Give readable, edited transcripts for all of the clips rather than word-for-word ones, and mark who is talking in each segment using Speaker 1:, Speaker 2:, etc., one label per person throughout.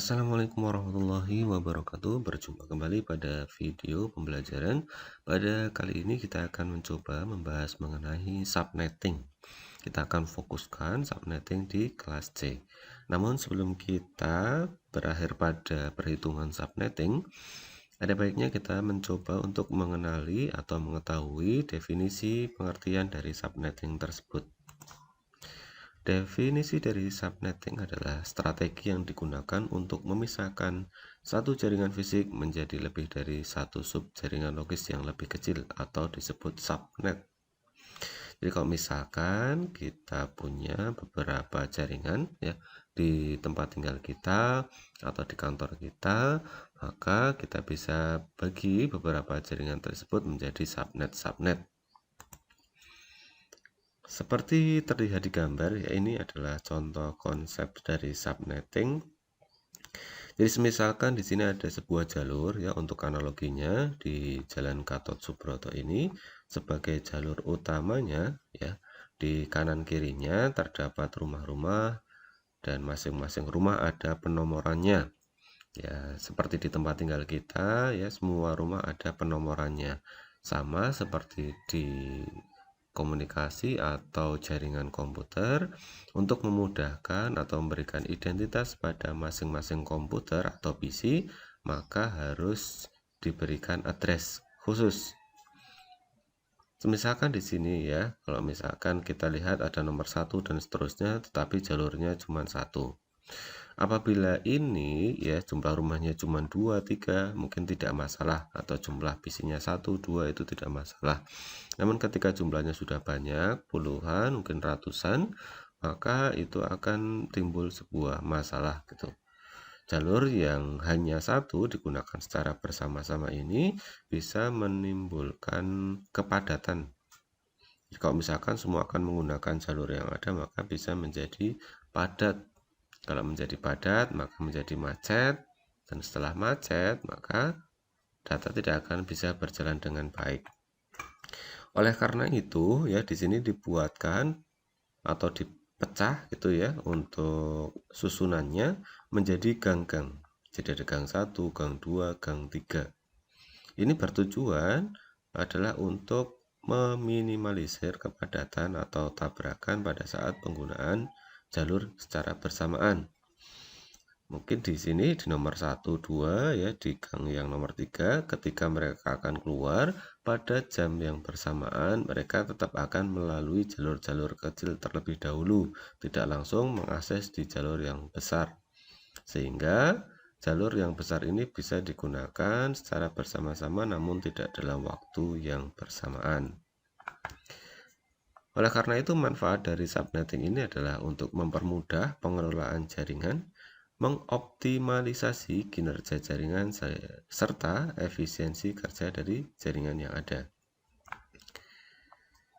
Speaker 1: Assalamualaikum warahmatullahi wabarakatuh. Berjumpa kembali pada video pembelajaran. Pada kali ini kita akan mencoba membahas mengenai subnetting. Kita akan fokuskan subnetting di kelas C. Namun sebelum kita berakhir pada perhitungan subnetting, ada baiknya kita mencoba untuk mengenali atau mengetahui definisi pengertian dari subnetting tersebut. Definisi dari subnetting adalah strategi yang digunakan untuk memisahkan satu jaringan fisik menjadi lebih dari satu subjaringan logis yang lebih kecil atau disebut subnet. Jadi kalau misalkan kita punya beberapa jaringan ya di tempat tinggal kita atau di kantor kita, maka kita bisa bagi beberapa jaringan tersebut menjadi subnet-subnet. Seperti terlihat di gambar, ya ini adalah contoh konsep dari subnetting. Jadi misalkan di sini ada sebuah jalur ya, untuk analoginya di Jalan Gatot Subroto ini sebagai jalur utamanya ya. Di kanan kirinya terdapat rumah-rumah dan masing-masing rumah ada penomorannya. Ya, seperti di tempat tinggal kita ya, semua rumah ada penomorannya. Sama seperti di komunikasi atau jaringan komputer, untuk memudahkan atau memberikan identitas pada masing-masing komputer atau PC, maka harus diberikan address khusus. Misalkan di sini ya, kalau misalkan kita lihat ada nomor 1 dan seterusnya, tetapi jalurnya cuma 1. Apabila ini ya jumlah rumahnya cuma 2, 3 mungkin tidak masalah, atau jumlah PC-nya 1, 2 itu tidak masalah. Namun ketika jumlahnya sudah banyak, puluhan, mungkin ratusan, maka itu akan timbul sebuah masalah gitu. Jalur yang hanya satu digunakan secara bersama-sama ini bisa menimbulkan kepadatan. Kalau misalkan semua akan menggunakan jalur yang ada, maka bisa menjadi padat. Kalau menjadi padat, maka menjadi macet, dan setelah macet, maka data tidak akan bisa berjalan dengan baik. Oleh karena itu, ya di sini dibuatkan atau dipecah gitu ya untuk susunannya menjadi gang-gang. Jadi ada gang 1, gang 2, gang 3. Ini bertujuan adalah untuk meminimalisir kepadatan atau tabrakan pada saat penggunaan jalur secara bersamaan. Mungkin di sini di nomor 1, 2 ya, di gang yang nomor 3 ketika mereka akan keluar pada jam yang bersamaan, mereka tetap akan melalui jalur-jalur kecil terlebih dahulu, tidak langsung mengakses di jalur yang besar. Sehingga jalur yang besar ini bisa digunakan secara bersama-sama namun tidak dalam waktu yang bersamaan. Oleh karena itu, manfaat dari subnetting ini adalah untuk mempermudah pengelolaan jaringan, mengoptimalisasi kinerja jaringan, serta efisiensi kerja dari jaringan yang ada.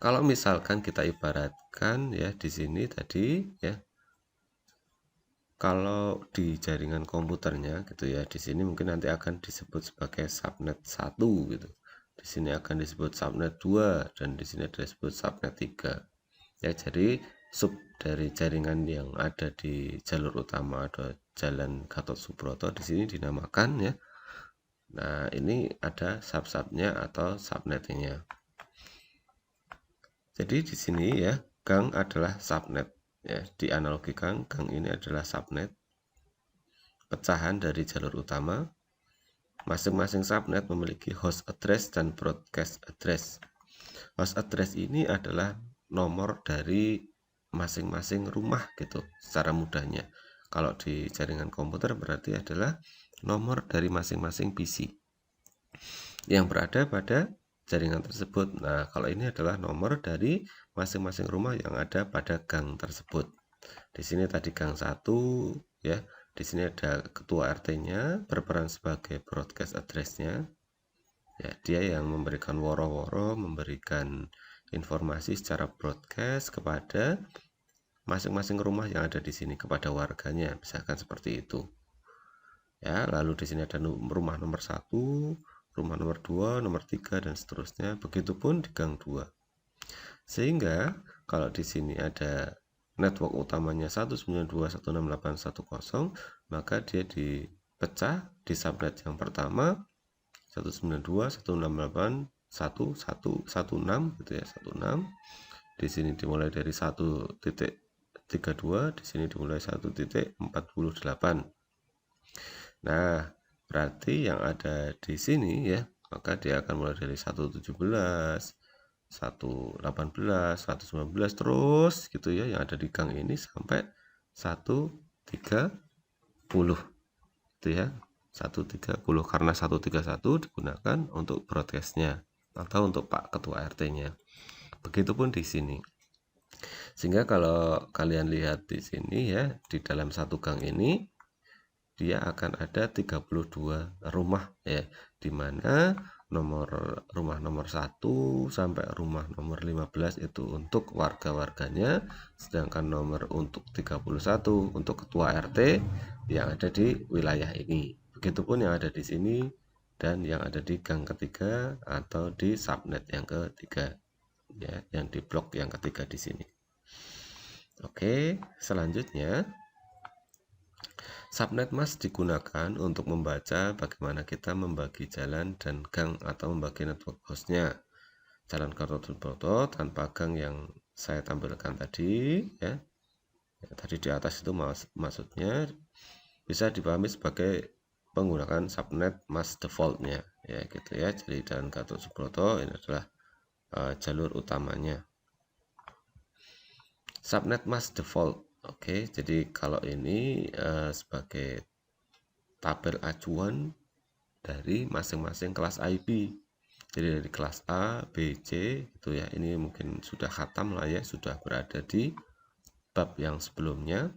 Speaker 1: Kalau misalkan kita ibaratkan ya di sini tadi ya, kalau di jaringan komputernya gitu ya, di sini mungkin nanti akan disebut sebagai subnet 1 gitu. Di sini akan disebut subnet 2 dan di sini disebut subnet 3. Ya, jadi sub dari jaringan yang ada di jalur utama ada Jalan Gatot Subroto di sini dinamakan ya. Nah, ini ada sub-subnya atau subnetnya. Jadi di sini ya, gang adalah subnet ya. Dianalogikan gang ini adalah subnet, pecahan dari jalur utama. Masing-masing subnet memiliki host address dan broadcast address. Host address ini adalah nomor dari masing-masing rumah gitu secara mudahnya. Kalau di jaringan komputer berarti adalah nomor dari masing-masing PC yang berada pada jaringan tersebut. Nah, kalau ini adalah nomor dari masing-masing rumah yang ada pada gang tersebut. Di sini tadi gang 1 ya. Di sini ada ketua RT-nya berperan sebagai broadcast address-nya. Ya, dia yang memberikan woro-woro, memberikan informasi secara broadcast kepada masing-masing rumah yang ada di sini, kepada warganya, misalkan seperti itu. Ya, lalu di sini ada rumah nomor 1, rumah nomor 2, nomor 3 dan seterusnya. Begitupun di gang 2. Sehingga kalau di sini ada network utamanya 192.168.1.0, maka dia dipecah di subnet yang pertama 192.168.1.1.16 gitu ya, 16. Di sini dimulai dari 1.32, di sini dimulai 1.48. Nah, berarti yang ada di sini ya, maka dia akan mulai dari 117, 118, 119 terus gitu ya, yang ada di gang ini sampai 130 gitu ya. 130 karena 131 digunakan untuk broadcastnya atau untuk Pak Ketua RT-nya. Begitupun di sini. Sehingga kalau kalian lihat di sini ya, di dalam satu gang ini dia akan ada 32 rumah ya, di mana rumah nomor 1 sampai rumah nomor 15 itu untuk warga-warganya, sedangkan nomor untuk 31 untuk ketua RT yang ada di wilayah ini. Begitupun yang ada di sini dan yang ada di gang ketiga atau di subnet yang ketiga ya, yang di blok yang ketiga di sini. Oke, selanjutnya subnet mask digunakan untuk membaca bagaimana kita membagi jalan dan gang atau membagi network hostnya. Jalan Gatot-Subroto tanpa gang yang saya tampilkan tadi ya. Tadi di atas itu maksudnya bisa dipahami sebagai penggunaan subnet mask defaultnya ya gitu ya. Jadi Jalan Gatot-Subroto ini adalah jalur utamanya. Subnet mask default. Oke, jadi kalau ini sebagai tabel acuan dari masing-masing kelas IP. Jadi dari kelas A, B, C gitu ya. Ini mungkin sudah khatam lah ya, sudah berada di bab yang sebelumnya.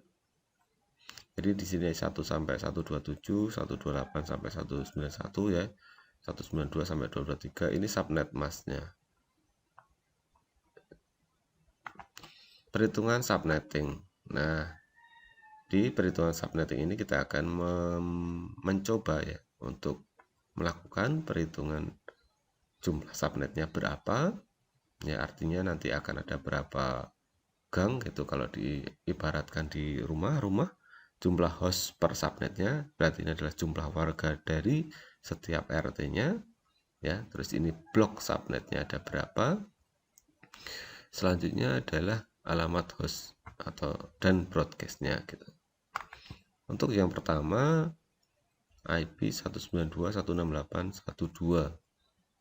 Speaker 1: Jadi di sini 1 sampai 127, 128 sampai 191 ya. 192 sampai 223 ini subnet masknya. Perhitungan subnetting. Nah, di perhitungan subnetting ini kita akan mencoba ya untuk melakukan perhitungan jumlah subnetnya berapa ya, artinya nanti akan ada berapa gang gitu. Kalau diibaratkan di rumah jumlah host per subnetnya berarti ini adalah jumlah warga dari setiap RT-nya ya. Terus ini blok subnetnya ada berapa. Selanjutnya adalah alamat host dan broadcastnya gitu. Untuk yang pertama IP 192.168.1.2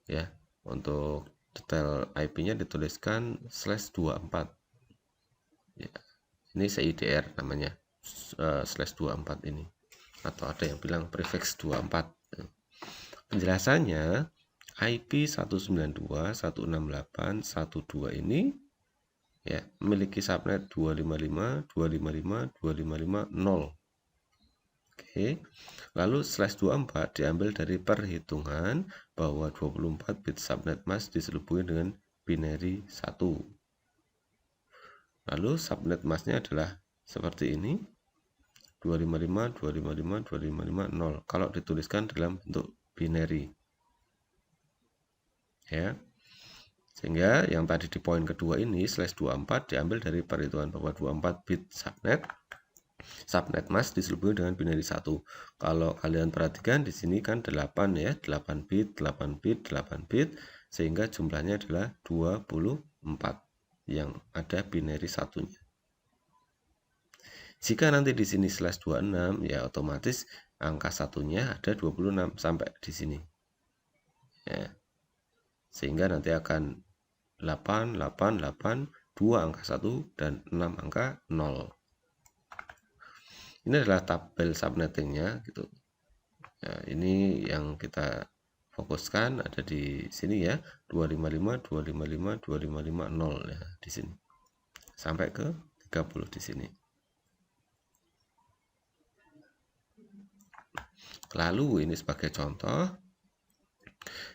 Speaker 1: ya. Untuk detail IP-nya dituliskan /24 ya. Ini CIDR namanya /24 ini, atau ada yang bilang prefix 24. Penjelasannya IP 192.168.1.2 ini ya memiliki subnet 255, 255, 255, 0. Oke. Lalu /24 diambil dari perhitungan bahwa 24 bit subnet mask diselubungi dengan binary 1. Lalu subnet masknya adalah seperti ini. 255, 255, 255, 0 kalau dituliskan dalam bentuk binary ya. Sehingga yang tadi di poin kedua ini /24 diambil dari perhitungan bahwa 24 bit subnet mask diselubungi dengan binary 1. Kalau kalian perhatikan di sini kan 8 ya, 8 bit, 8 bit, 8 bit, sehingga jumlahnya adalah 24 yang ada binary 1-nya. Jika nanti di sini /26 ya otomatis angka satunya ada 26 sampai di sini. Ya. Sehingga nanti akan 8, 8, 8, 2 angka 1 dan 6 angka 0. Ini adalah tabel subnettingnya gitu. Ya, ini yang kita fokuskan ada di sini ya, 255, 255, 255, 0 ya di sini. Sampai ke 30 di sini. Lalu ini sebagai contoh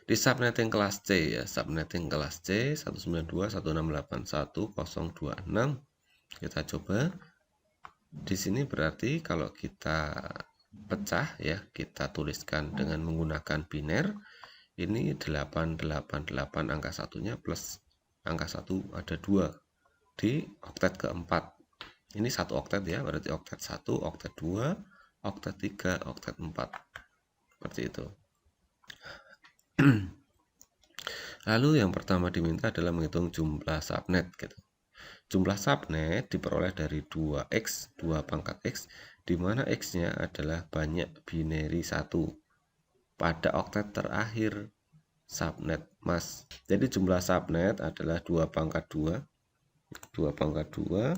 Speaker 1: di subnetting kelas C ya, subnetting kelas C 192.168.1.026 kita coba. Di sini berarti kalau kita pecah ya, kita tuliskan dengan menggunakan biner. Ini 888 angka satunya plus angka 1 ada 2 di oktet keempat Ini 1 oktet ya, berarti oktet 1, oktet 2, oktet 3, oktet 4. Seperti itu. Lalu yang pertama diminta adalah menghitung jumlah subnet gitu. Jumlah subnet diperoleh dari 2x, 2 pangkat x, di mana x-nya adalah banyak binary 1 pada oktet terakhir subnet mas. Jadi jumlah subnet adalah 2 pangkat 2, 2 pangkat 2,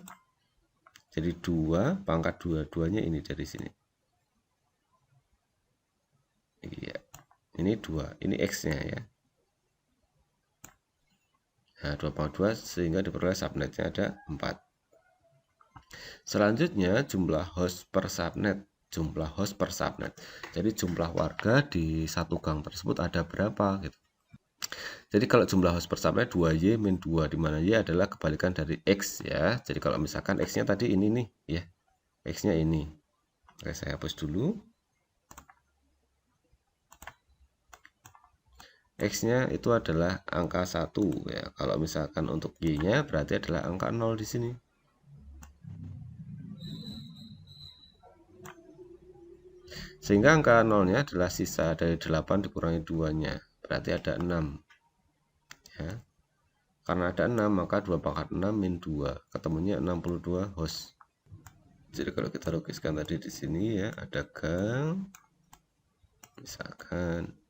Speaker 1: jadi 2 pangkat 2-2-nya ini dari sini. Iya, ini 2, ini x-nya ya. Nah, 2 pangkat 2 sehingga diperoleh subnetnya ada 4. Selanjutnya jumlah host per subnet. Jumlah host per subnet. Jadi jumlah warga di satu gang tersebut ada berapa gitu. Jadi kalau jumlah host per subnet 2Y min 2, di mana Y adalah kebalikan dari X ya. Jadi kalau misalkan X-nya tadi ini nih ya. X-nya ini. Oke, saya hapus dulu. X-nya itu adalah angka 1 ya. Kalau misalkan untuk Y-nya berarti adalah angka 0 di sini. Sehingga angka 0-nya adalah sisa dari 8 dikurangi 2-nya. Berarti ada 6. Ya. Karena ada 6, maka 2 pangkat 6 min 2. Ketemunya 62 host. Jadi kalau kita lukiskan tadi di sini ya, ada gang. Misalkan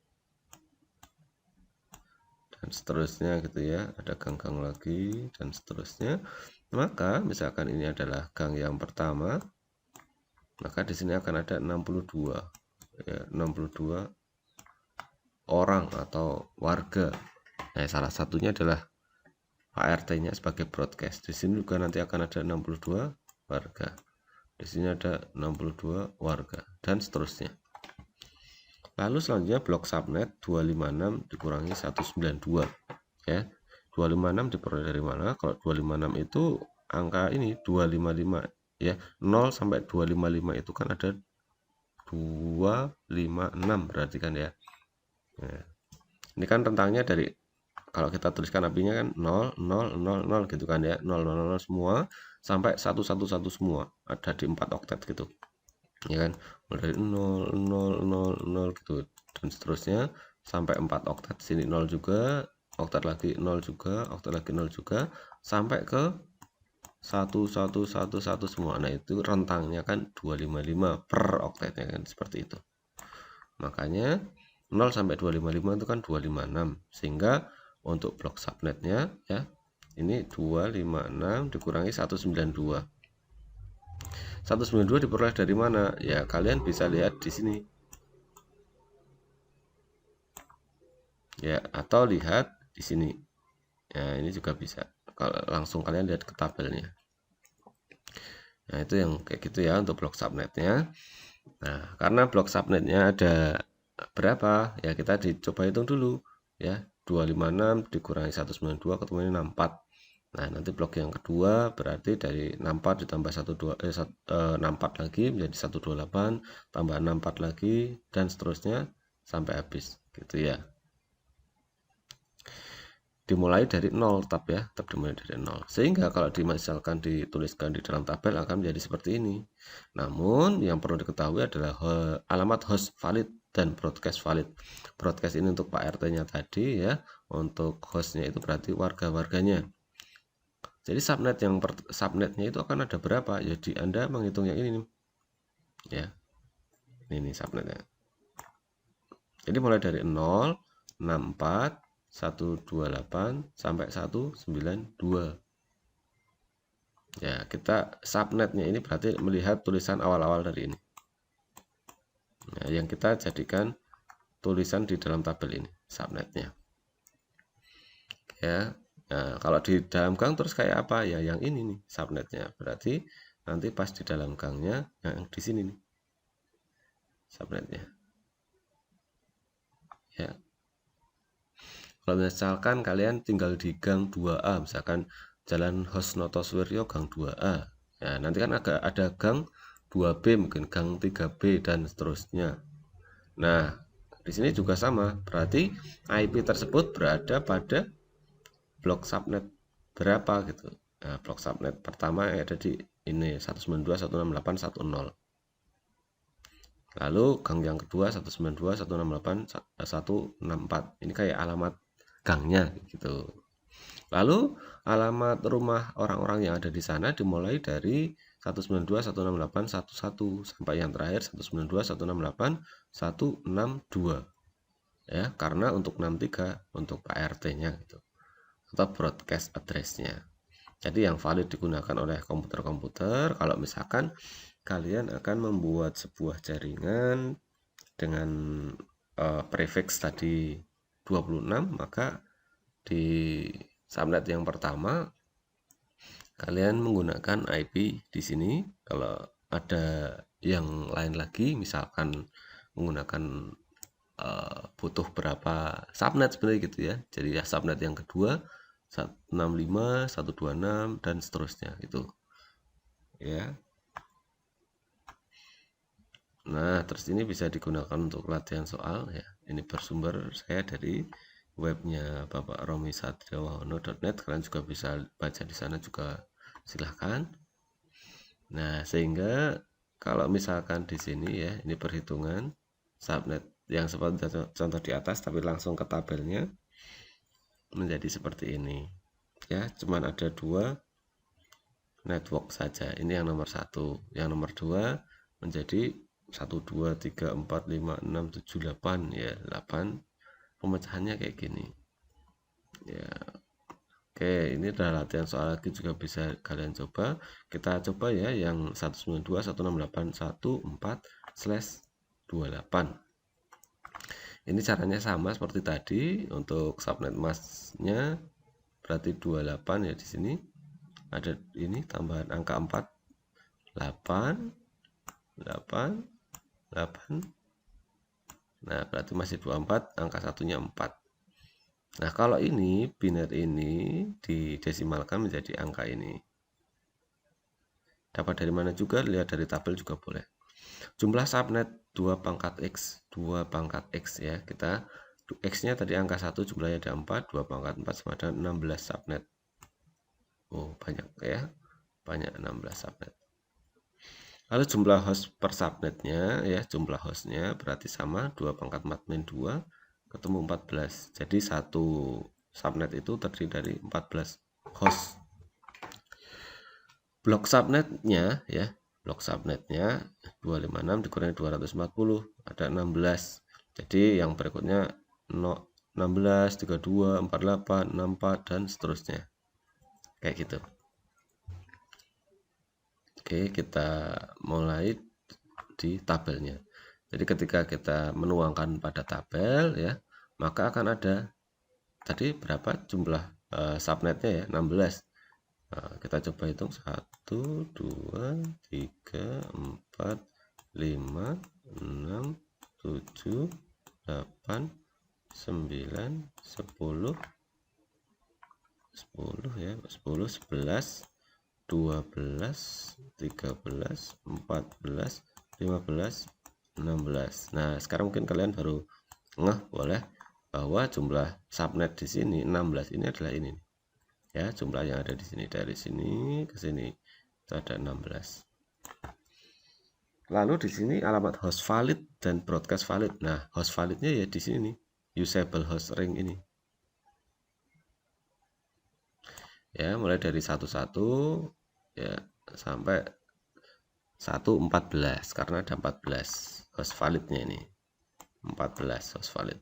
Speaker 1: dan seterusnya gitu ya, ada gang-gang lagi dan seterusnya. Maka misalkan ini adalah gang yang pertama, maka di sini akan ada 62 ya, 62 orang atau warga. Nah, salah satunya adalah Pak RT-nya sebagai broadcast. Di sini juga nanti akan ada 62 warga. Di sini ada 62 warga dan seterusnya. Lalu selanjutnya blok subnet 256 dikurangi 192 ya. 256 diperoleh dari mana? Kalau 256 itu angka ini 255 ya. 0 sampai 255 itu kan ada 256 berarti kan ya. Nah, ini kan rentangnya dari kalau kita tuliskan apinya kan 0 0 0 0 gitu kan ya. 0 0 0 semua sampai 111 semua ada di 4 oktet gitu. Ya kan, mulai dari 0 0 0 0 gitu dan seterusnya sampai 4 oktet. Sini 0 juga, oktet lagi 0 juga, oktet lagi 0 juga sampai ke 1111 semua. Nah, itu rentangnya kan 255 per oktetnya kan seperti itu. Makanya 0 sampai 255 itu kan 256. Sehingga untuk blok subnetnya ya, ini 256 dikurangi 192. 192 diperoleh dari mana? Ya, kalian bisa lihat di sini. Ya, atau lihat di sini. Ya, ini juga bisa. Kalau langsung kalian lihat ke tabelnya. Nah, itu yang kayak gitu ya untuk blok subnetnya. Nah, karena blok subnetnya ada berapa? Ya, kita dicoba hitung dulu ya. 256 dikurangi 192 ketemunya 64. Nah, nanti blok yang kedua berarti dari 64 ditambah 64 lagi menjadi 128 tambah 64 lagi dan seterusnya sampai habis gitu ya. Dimulai dari 0 tab ya, tab dimulai dari 0. Sehingga kalau misalkan dituliskan di dalam tabel akan menjadi seperti ini. Namun yang perlu diketahui adalah alamat host valid dan broadcast valid. Broadcast ini untuk Pak RT-nya tadi ya, untuk hostnya itu berarti warga-warganya. Jadi subnetnya itu akan ada berapa? Jadi Anda menghitung yang ini nih. Ya. Ini subnetnya. Jadi mulai dari 0, 64, 128 sampai 192. Ya, kita subnetnya ini berarti melihat tulisan awal-awal dari ini. Nah, yang kita jadikan tulisan di dalam tabel ini, subnetnya. Ya. Nah, kalau di dalam gang terus kayak apa ya? Yang ini nih subnetnya. Berarti nanti pas di dalam gangnya yang di sini nih subnetnya. Ya. Kalau misalkan kalian tinggal di gang 2A, misalkan Jalan Hosnoto Suwiryo gang 2A. Ya, nanti kan ada gang 2B, mungkin gang 3B dan seterusnya. Nah, di sini juga sama. Berarti IP tersebut berada pada blok subnet berapa gitu. Nah, blok subnet pertama ada di ini 192.168.1.0. Lalu gang yang kedua 192.168.164. Ini kayak alamat gangnya gitu. Lalu alamat rumah orang-orang yang ada di sana dimulai dari 192.168.11 sampai yang terakhir 192.168.162. Ya, karena untuk 63 untuk Pak RT-nya gitu. Atau broadcast address-nya. Jadi yang valid digunakan oleh komputer-komputer kalau misalkan kalian akan membuat sebuah jaringan dengan prefix tadi 26, maka di subnet yang pertama kalian menggunakan IP di sini. Kalau ada yang lain lagi, misalkan menggunakan butuh berapa subnet sebenarnya gitu ya. Jadi ya subnet yang kedua 165, 126 dan seterusnya itu. Ya. Nah, terus ini bisa digunakan untuk latihan soal ya. Ini bersumber saya dari webnya Bapak Romi Satriawahono.net. Kalian juga bisa baca di sana juga, silahkan. Nah, sehingga kalau misalkan di sini ya, ini perhitungan subnet yang seperti contoh di atas, tapi langsung ke tabelnya menjadi seperti ini. Ya, cuman ada 2 network saja. Ini yang nomor 1, yang nomor 2 menjadi 1, 2, 3, 4, 5, 6, 7, 8 ya, 8 pemecahannya kayak gini ya. Oke, ini adalah latihan soal lagi, juga bisa kalian coba. Kita coba ya yang 192.168.14/28. Ini caranya sama seperti tadi. Untuk subnet masnya berarti 28 ya, di sini ada ini tambahan angka 4, 8 8 8. Nah, berarti masih 24, angka satunya 4. Nah, kalau ini biner ini didesimalkan menjadi angka ini. Dapat dari mana juga? Lihat dari tabel juga boleh. Jumlah subnet 2 pangkat X, 2 pangkat X ya. Kita X-nya tadi angka 1, jumlahnya ada 4, 2 pangkat 4 sama dengan 16 subnet. Oh, banyak ya. Banyak 16 subnet. Lalu jumlah host per subnetnya ya, jumlah hostnya berarti sama 2 pangkat 4 min 2 ketemu 14. Jadi satu subnet itu terdiri dari 14 host. Blok subnetnya ya, blok subnetnya 256 dikurangi 240 ada 16. Jadi yang berikutnya 16, 32, 48, 64 dan seterusnya. Kayak gitu. Oke, kita mulai di tabelnya. Jadi ketika kita menuangkan pada tabel ya, maka akan ada tadi berapa jumlah subnetnya ya, 16. Nah, kita coba hitung 1, 2, 3, 4, 5, 6, 7, 8, 9, 10 ya, 10, 11, 12, 13, 14, 15, 16. Nah, sekarang mungkin kalian baru ngeh boleh bahwa jumlah subnet di sini 16 ini adalah ini. Ya, jumlah yang ada di sini dari sini ke sini itu ada 16. Lalu di sini alamat host valid dan broadcast valid. Nah, host validnya ya di sini, usable host ring ini. Ya, mulai dari 11 ya sampai 114 karena ada 14 host validnya ini. 14 host valid.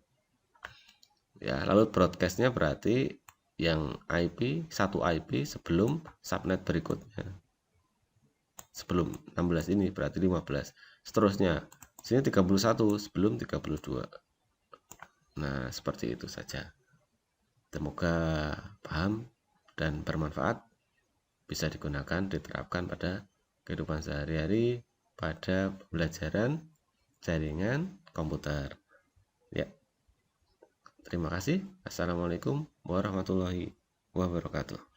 Speaker 1: Ya, lalu broadcastnya berarti yang IP, satu IP sebelum subnet berikutnya. Sebelum 16 ini berarti 15. Seterusnya, sini 31 sebelum 32. Nah, seperti itu saja. Semoga paham dan bermanfaat, bisa digunakan, diterapkan pada kehidupan sehari-hari pada pembelajaran jaringan komputer. Ya. Terima kasih. Assalamualaikum warahmatullahi wabarakatuh.